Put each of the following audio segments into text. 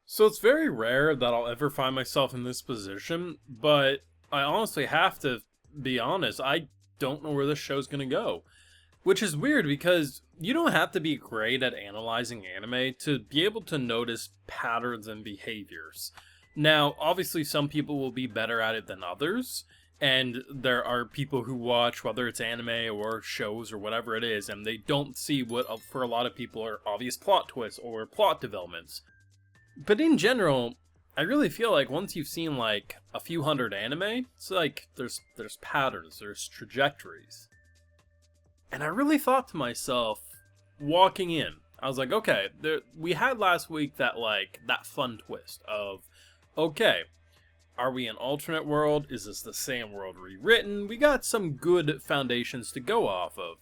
So it's very rare that I'll ever find myself in this position, but I honestly have to be honest, I don't know where this show's gonna go. Which is weird because you don't have to be great at analyzing anime to be able to notice patterns and behaviors. Now, obviously, some people will be better at it than others, and there are people who watch, whether it's anime or shows or whatever it is, and they don't see what for a lot of people are obvious plot twists or plot developments. But in general, I really feel like once you've seen like a few hundred anime, it's like there's patterns, there's trajectories. And I really thought to myself, walking in, I was like, okay, we had last week that fun twist of, okay, are we an alternate world? Is this the same world rewritten? We got some good foundations to go off of.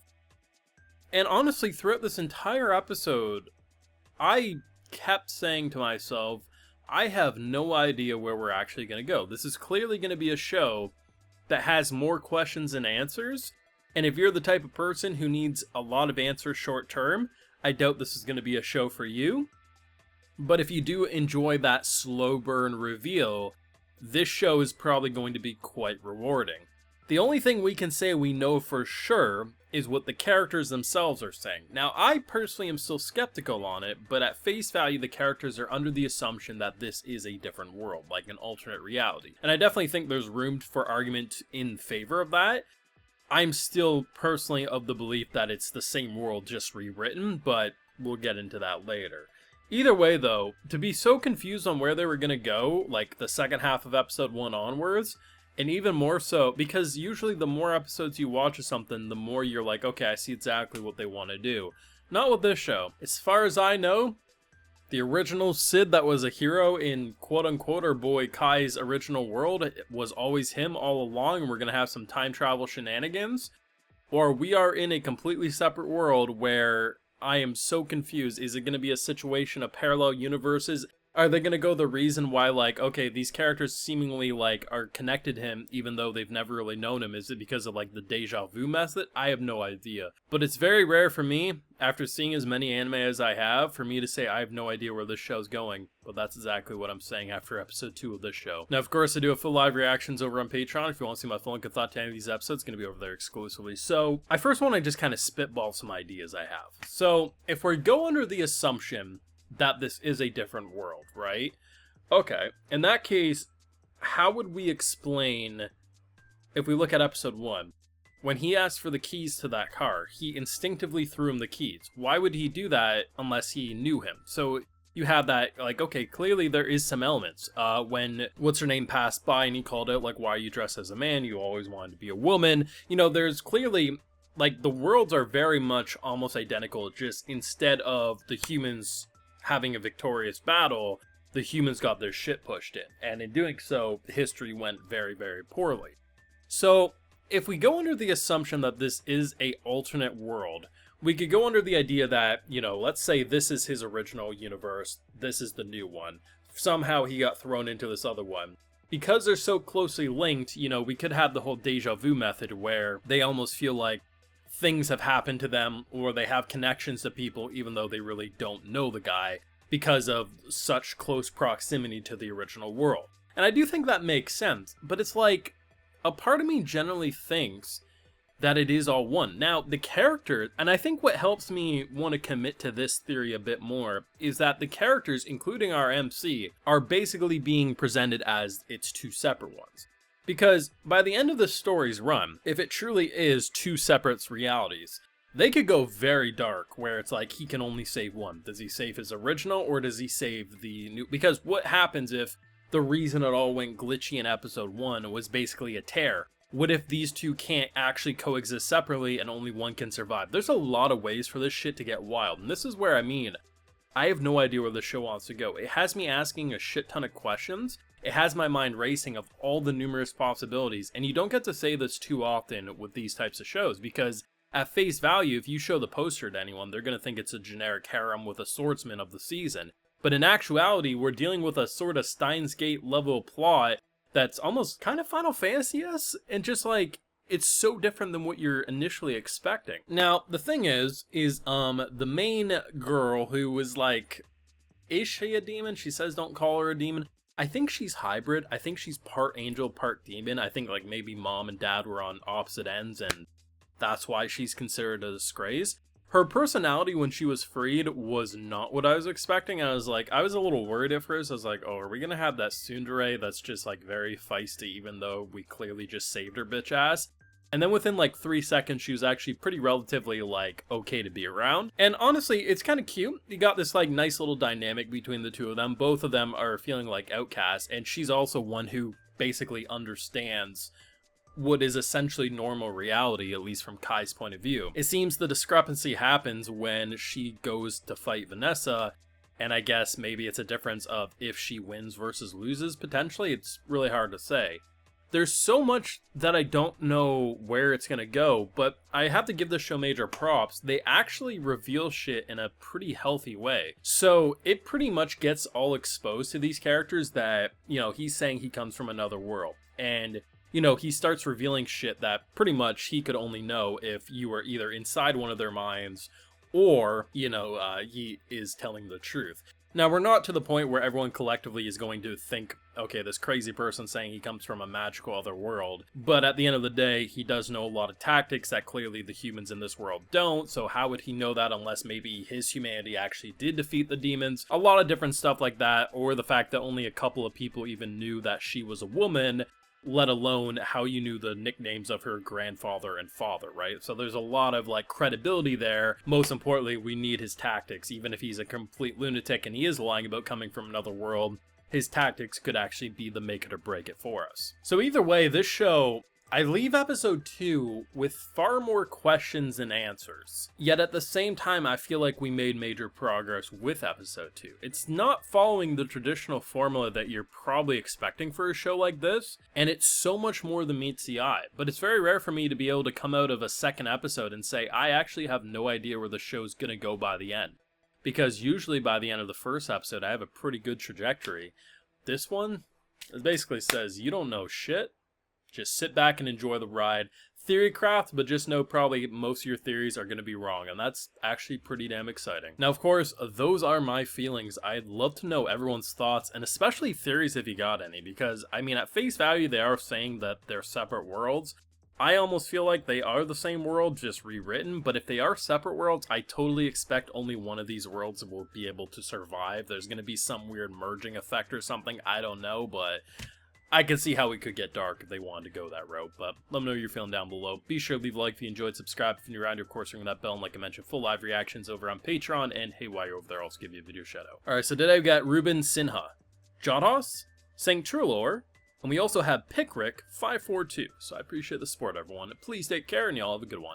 And honestly, throughout this entire episode, I kept saying to myself, I have no idea where we're actually going to go. This is clearly going to be a show that has more questions than answers. And if you're the type of person who needs a lot of answers short term, I doubt this is going to be a show for you. But if you do enjoy that slow burn reveal, this show is probably going to be quite rewarding. The only thing we can say we know for sure is what the characters themselves are saying. Now, I personally am still skeptical on it, but at face value, the characters are under the assumption that this is a different world, like an alternate reality. And I definitely think there's room for argument in favor of that. I'm still personally of the belief that it's the same world just rewritten, but we'll get into that later. Either way, though, to be so confused on where they were going to go, like the second half of episode 1 onwards, and even more so, because usually the more episodes you watch of something, the more you're like, okay, I see exactly what they want to do. Not with this show. As far as I know, the original Sid that was a hero in quote-unquote our boy Kai's original world was always him all along, and we're going to have some time travel shenanigans. Or we are in a completely separate world where I am so confused. Is it going to be a situation of parallel universes? Are they going to go the reason why, like, okay, these characters seemingly, like, are connected to him even though they've never really known him? Is it because of, like, the deja vu method? I have no idea. But it's very rare for me, after seeing as many anime as I have, for me to say I have no idea where this show's going. But that's exactly what I'm saying after episode 2 of this show. Now, of course, I do have full live reactions over on Patreon. If you want to see my full and good thought to any of these episodes, it's going to be over there exclusively. So, I first want to just kind of spitball some ideas I have. So, if we go under the assumption that this is a different world, right? Okay, in that case, how would we explain, if we look at episode 1, when he asked for the keys to that car, he instinctively threw him the keys. Why would he do that unless he knew him? So you have that, like, okay, clearly there is some elements. When what's-her-name passed by and he called out, like, why are you dressed as a man? You always wanted to be a woman. You know, there's clearly, like, the worlds are very much almost identical, just instead of the humans having a victorious battle, the humans got their shit pushed in. And in doing so, history went very, very poorly. So, if we go under the assumption that this is a alternate world, we could go under the idea that, you know, let's say this is his original universe, this is the new one. Somehow he got thrown into this other one. Because they're so closely linked, you know, we could have the whole deja vu method where they almost feel like things have happened to them, or they have connections to people even though they really don't know the guy because of such close proximity to the original world. And I do think that makes sense, but it's like, a part of me generally thinks that it is all one. Now, the character, and I think what helps me want to commit to this theory a bit more, is that the characters, including our MC, are basically being presented as its two separate ones. Because by the end of the story's run, if it truly is two separate realities, they could go very dark, where it's like he can only save one. Does he save his original, or does he save the new? Because what happens if the reason it all went glitchy in episode 1 was basically a tear? What if these two can't actually coexist separately and only one can survive? There's a lot of ways for this shit to get wild, and this is where I have no idea where the show wants to go. It has me asking a shit ton of questions. It has my mind racing of all the numerous possibilities, and you don't get to say this too often with these types of shows, because at face value, if you show the poster to anyone, they're going to think it's a generic harem with a swordsman of the season. But in actuality, we're dealing with a sort of Steins Gate level plot that's almost kind of Final Fantasy-esque, and just like, it's so different than what you're initially expecting. Now, the thing is the main girl who was like is she a demon? She says don't call her a demon. I think she's hybrid. I think she's part angel, part demon. I think like maybe mom and dad were on opposite ends and that's why she's considered a disgrace. Her personality when she was freed was not what I was expecting. I was a little worried at first. I was like, oh, are we gonna have that tsundere that's just like very feisty even though we clearly just saved her bitch ass? And then within like 3 seconds, she was actually pretty relatively like okay to be around. And honestly, it's kind of cute. You got this like nice little dynamic between the two of them. Both of them are feeling like outcasts, and she's also one who basically understands what is essentially normal reality, at least from Kai's point of view. It seems the discrepancy happens when she goes to fight Vanessa, and I guess maybe it's a difference of if she wins versus loses, potentially. It's really hard to say. There's so much that I don't know where it's gonna go, but I have to give this show major props. They actually reveal shit in a pretty healthy way. So it pretty much gets all exposed to these characters that, you know, he's saying he comes from another world. And, you know, he starts revealing shit that pretty much he could only know if you were either inside one of their minds or, you know, he is telling the truth. Now, we're not to the point where everyone collectively is going to think, okay, this crazy person saying he comes from a magical other world. But at the end of the day, he does know a lot of tactics that clearly the humans in this world don't. So how would he know that unless maybe his humanity actually did defeat the demons? A lot of different stuff like that, or the fact that only a couple of people even knew that she was a woman, let alone how you knew the nicknames of her grandfather and father, right? So there's a lot of like credibility there. Most importantly, we need his tactics. Even if he's a complete lunatic and he is lying about coming from another world, his tactics could actually be the make it or break it for us. So either way, this show, I leave episode 2 with far more questions than answers. Yet at the same time, I feel like we made major progress with episode 2. It's not following the traditional formula that you're probably expecting for a show like this, and it's so much more than meets the eye. But it's very rare for me to be able to come out of a second episode and say, I actually have no idea where the show's gonna go by the end. Because usually by the end of the first episode, I have a pretty good trajectory. This one, it basically says, you don't know shit. Just sit back and enjoy the ride. Theorycraft, but just know probably most of your theories are going to be wrong, and that's actually pretty damn exciting. Now, of course, those are my feelings. I'd love to know everyone's thoughts, and especially theories if you got any, because, I mean, at face value, they are saying that they're separate worlds. I almost feel like they are the same world, just rewritten, but if they are separate worlds, I totally expect only one of these worlds will be able to survive. There's going to be some weird merging effect or something, I don't know, but I can see how it could get dark if they wanted to go that route, but let me know how you're feeling down below. Be sure to leave a like if you enjoyed, subscribe if you're new around here, of course, ring that bell, and like I mentioned, full live reactions over on Patreon, and hey, while you're over there, I'll also give you a video shout out. Alright, so today we've got Ruben Sinha, Jodhos, Sanctrulor, and we also have Pickrick542, so I appreciate the support, everyone. Please take care, and y'all have a good one.